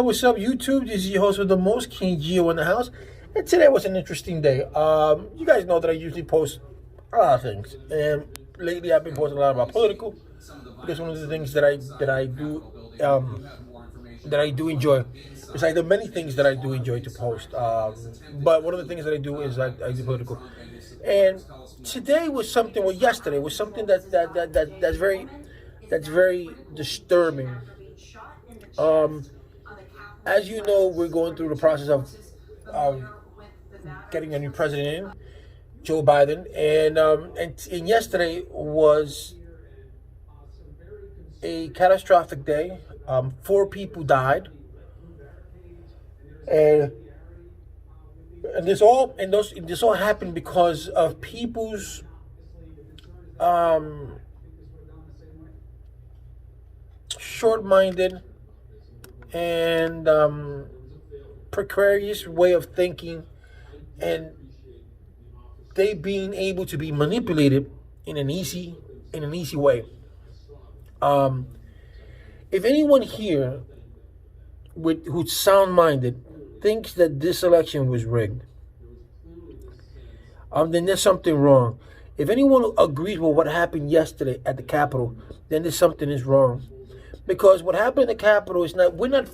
what's up, YouTube? This is your host with the most, King Gio in the house. And today was an interesting day. You guys know that I usually post a lot of things. And lately I've been posting a lot about political. Because one of the things that I do enjoy. Besides the many things that I do enjoy to post. But one of the things that I do is I do political. And today was something, yesterday was something that's very disturbing. As you know, we're going through the process of getting a new president in, Joe Biden, and yesterday was a catastrophic day. 4 people died, and this all happened because of people's short-minded and precarious way of thinking, and they being able to be manipulated in an easy way. If anyone here who's sound-minded thinks that this election was rigged, then there's something wrong. If anyone agrees with what happened yesterday at the Capitol, then there's something is wrong. Because what happened at the Capitol is we're not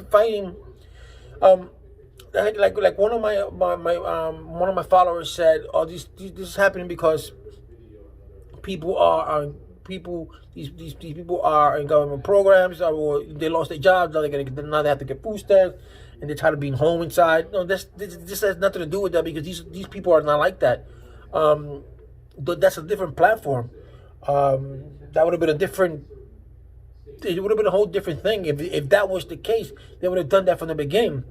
fighting. Like one of my followers said, "Oh, this is happening because these people are in government programs, or they lost their jobs. Now they have to get food stamps, and they're tired of being home inside." No, this has nothing to do with that, because these people are not like that. That's a different platform. That would have been a different. It would have been a whole different thing if that was the case. They would have done that from the beginning.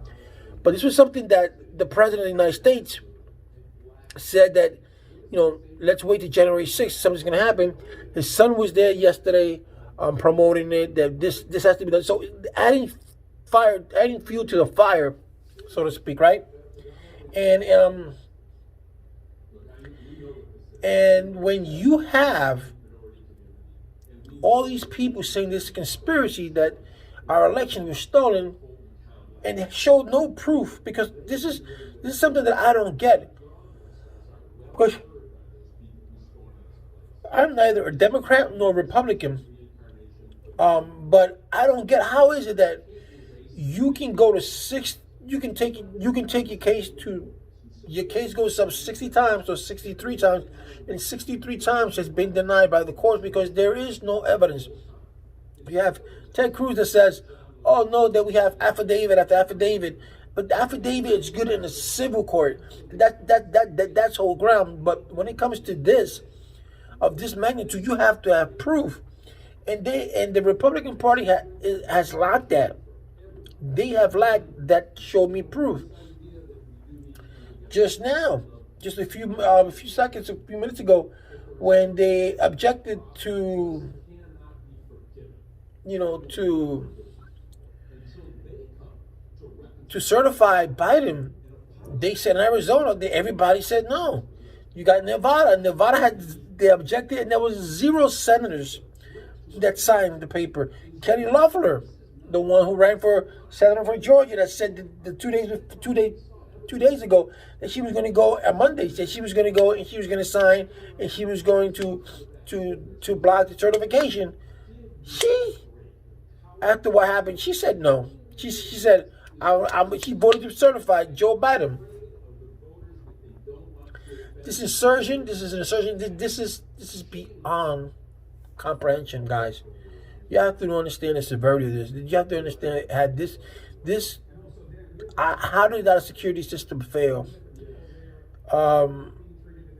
But this was something that the President of the United States said that, let's wait till January 6th. Something's going to happen. His son was there yesterday promoting it, that this has to be done. So adding fuel to the fire, so to speak, right? And when you have all these people saying this conspiracy that our election was stolen, and they showed no proof, because this is something that I don't get. Because I'm neither a Democrat nor a Republican, but I don't get, how is it that you can go to you can take your case to. Your case goes up 60 times or 63 times, and 63 times has been denied by the courts because there is no evidence. You have Ted Cruz that says, "Oh no, that we have affidavit after affidavit," but the affidavit is good in a civil court. That's whole ground. But when it comes to this, of this magnitude, you have to have proof, and the Republican Party has lacked that. They have lacked that. Show me proof. Just now, just a few minutes ago, when they objected to certify Biden, they said in Arizona, everybody said no. You got Nevada. They objected, and there was 0 senators that signed the paper. Kelly Loeffler, the one who ran for senator for Georgia, that said the 2 days ago that she was going to go on Monday, said she was going to go and she was going to sign, and she was going to block the certification. After what happened, she said no. She said she voted to certify Joe Biden. This is an insurgent. This is beyond comprehension, guys. You have to understand the severity of this. You have to understand how did that security system fail?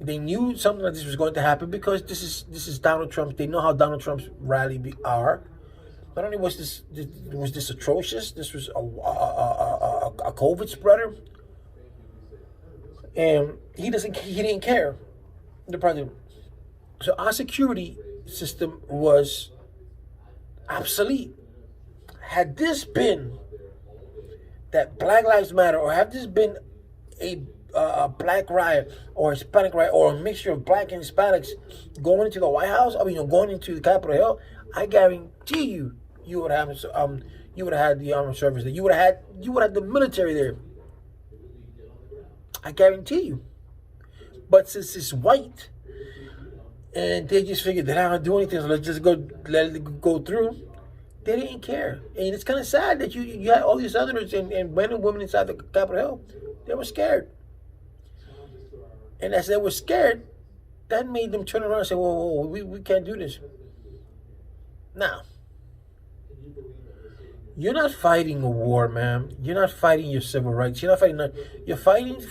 They knew something like this was going to happen, because this is Donald Trump. They know how Donald Trump's rally are. Not only was this atrocious, this was a COVID spreader, and he didn't care, the president. So our security system was obsolete. Had this been that Black Lives Matter, or have this been a black riot or Hispanic riot, or a mixture of black and Hispanics going into the White House, going into the Capitol Hill, I guarantee you would have You would have had the armed service there. You would have had the military there. I guarantee you. But since it's white, and they just figured they're not gonna do anything, so let's just let it go through. They didn't care, and it's kind of sad that you had all these Southerners and men and women inside the Capitol Hill. They were scared, and as they were scared, that made them turn around and say, "Whoa, we can't do this." Now, you're not fighting a war, man. You're not fighting your civil rights. You're not fighting. You're fighting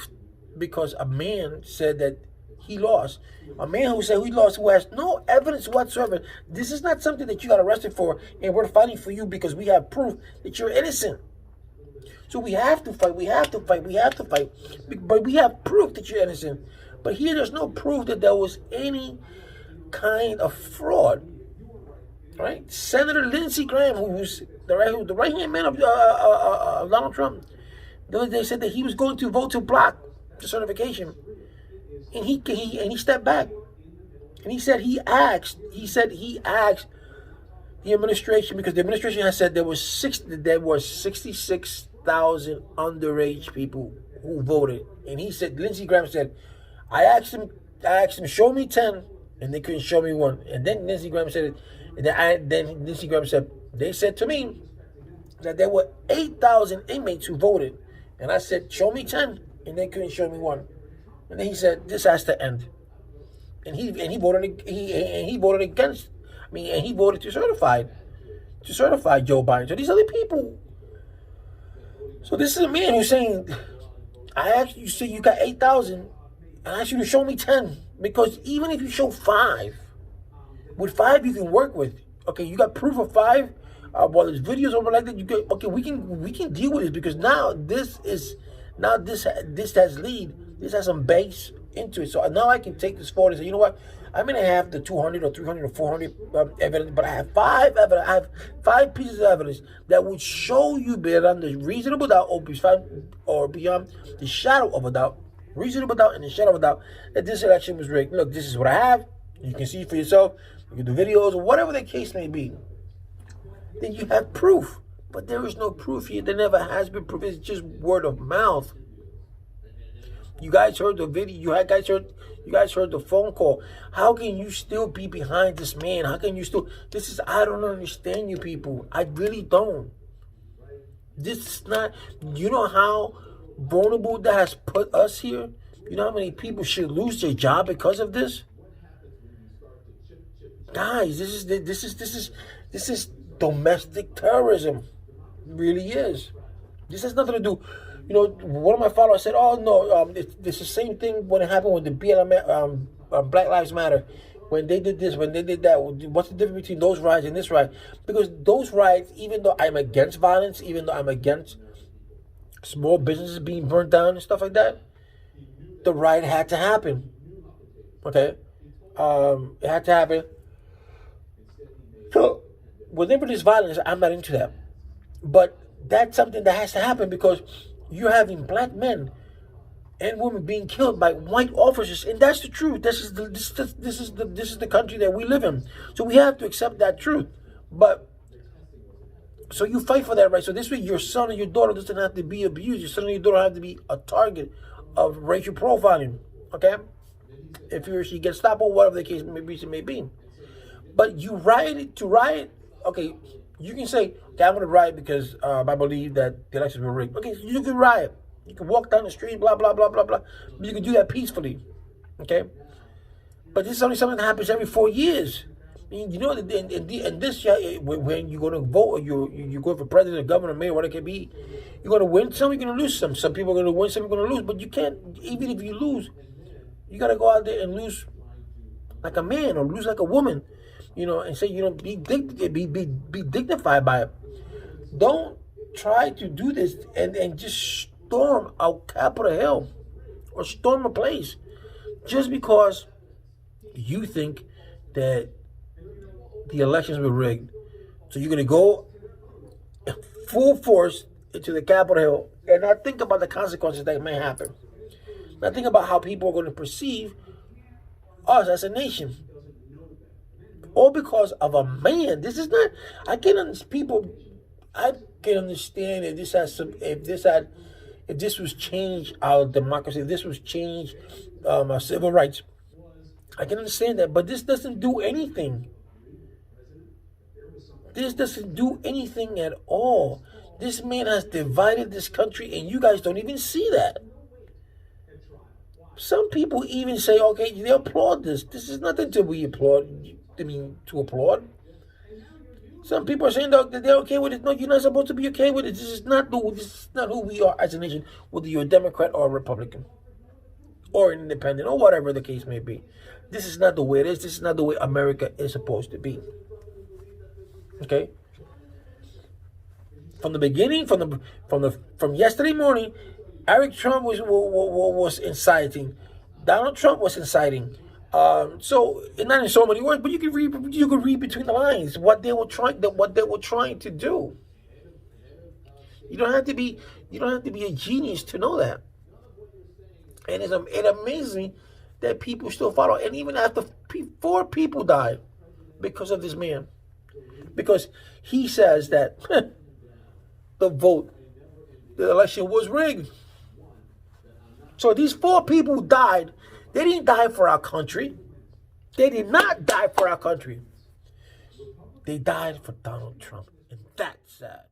because a man said that he lost. A man who said he lost, who has no evidence whatsoever. This is not something that you got arrested for, and we're fighting for you because we have proof that you're innocent. So we have to fight. We have to fight. We have to fight. But we have proof that you're innocent. But here, there's no proof that there was any kind of fraud. Right? Senator Lindsey Graham, who's the right-hand man of Donald Trump, the other day said that he was going to vote to block the certification, and he stepped back, and he said he asked the administration, because the administration has said there was 66,000 underage people who voted, and he said, Lindsey Graham said, I asked him, show me 10, and they couldn't show me one, and then Lindsey Graham said, then Lindsey Graham said, they said to me that there were 8,000 inmates who voted, and I said, show me 10, and they couldn't show me one. And then he said, this has to end. And he voted against. And he voted to certify Joe Biden. So these other people. So this is a man who's saying, I asked you, say you got 8,000, I asked you to show me 10, because even if you show 5, with 5 you can work with. Okay, you got proof of 5. Well, there's videos over like that. You get, okay, we can deal with this, because now this has some base into it. So now I can take this forward and say, you know what? I may not have the 200 or 300 or 400 evidence, but I have 5 evidence. I have 5 pieces of evidence that would show you beyond the reasonable doubt, or beyond the shadow of a doubt, reasonable doubt and the shadow of a doubt, that this election was rigged. Look, this is what I have. You can see for yourself. You can do videos or whatever the case may be. Then you have proof. But there is no proof here. There never has been proof. It's just word of mouth. You guys heard the video. You guys heard the phone call. How can you still be behind this man? How can you still? I don't understand you people. I really don't. This is not. You know how vulnerable that has put us here? You know how many people should lose their job because of this? Guys, this is domestic terrorism. It really is. This has nothing to do. You know, one of my followers said, "Oh no, it's the same thing when it happened with the BLM, Black Lives Matter, when they did this, when they did that. What's the difference between those riots and this riot? Because those riots, even though I'm against violence, even though I'm against small businesses being burnt down and stuff like that, the riot had to happen. Okay, it had to happen. So, whenever there's violence, I'm not into that. But that's something that has to happen, because you're having black men and women being killed by white officers, and that's the truth. This is the country that we live in. So we have to accept that truth. But so you fight for that right. So this way, your son or your daughter doesn't have to be abused. Your son or your daughter have to be a target of racial profiling. Okay, if he or she gets stopped or whatever the case may be. But you riot. Okay, you can say, okay, I'm going to riot because I believe that the elections were rigged. Okay, so you can riot. You can walk down the street, blah, blah, blah, blah, blah. But you can do that peacefully. Okay? But this is only something that happens every 4 years. You know, in this, when you're going to vote, or you go for president, governor, mayor, whatever it can be, you're going to win some, you're going to lose some. Some people are going to win, some people are going to lose. But you can't, even if you lose, you got to go out there and lose like a man or lose like a woman. You know, and say, you know, be dignified by it. Don't try to do this and just storm out Capitol Hill or storm a place just because you think that the elections were rigged. So you're going to go full force into the Capitol Hill and not think about the consequences that may happen. Not think about how people are going to perceive us as a nation. All because of a man. This is not, I can't understand people. can understand if if this was change our democracy, if this was change our civil rights. I can understand that, but this doesn't do anything. This doesn't do anything at all. This man has divided this country, and you guys don't even see that. Some people even say, okay, they applaud this. This is nothing to be applaud. To applaud. Some people are saying that they're okay with it. No, you're not supposed to be okay with it. This is not who we are as a nation, whether you're a Democrat or a Republican, or an independent, or whatever the case may be. This is not the way it is. This is not the way America is supposed to be. Okay. From the beginning, from yesterday morning, Eric Trump was inciting. Donald Trump was inciting. So not in so many words, but you can read between the lines what they were trying to do. You don't have to be a genius to know that. And it amazes me that people still follow. And even after 4 people died because of this man, because he says that the election was rigged. So these 4 people died. They didn't die for our country. They did not die for our country. They died for Donald Trump. And that's sad.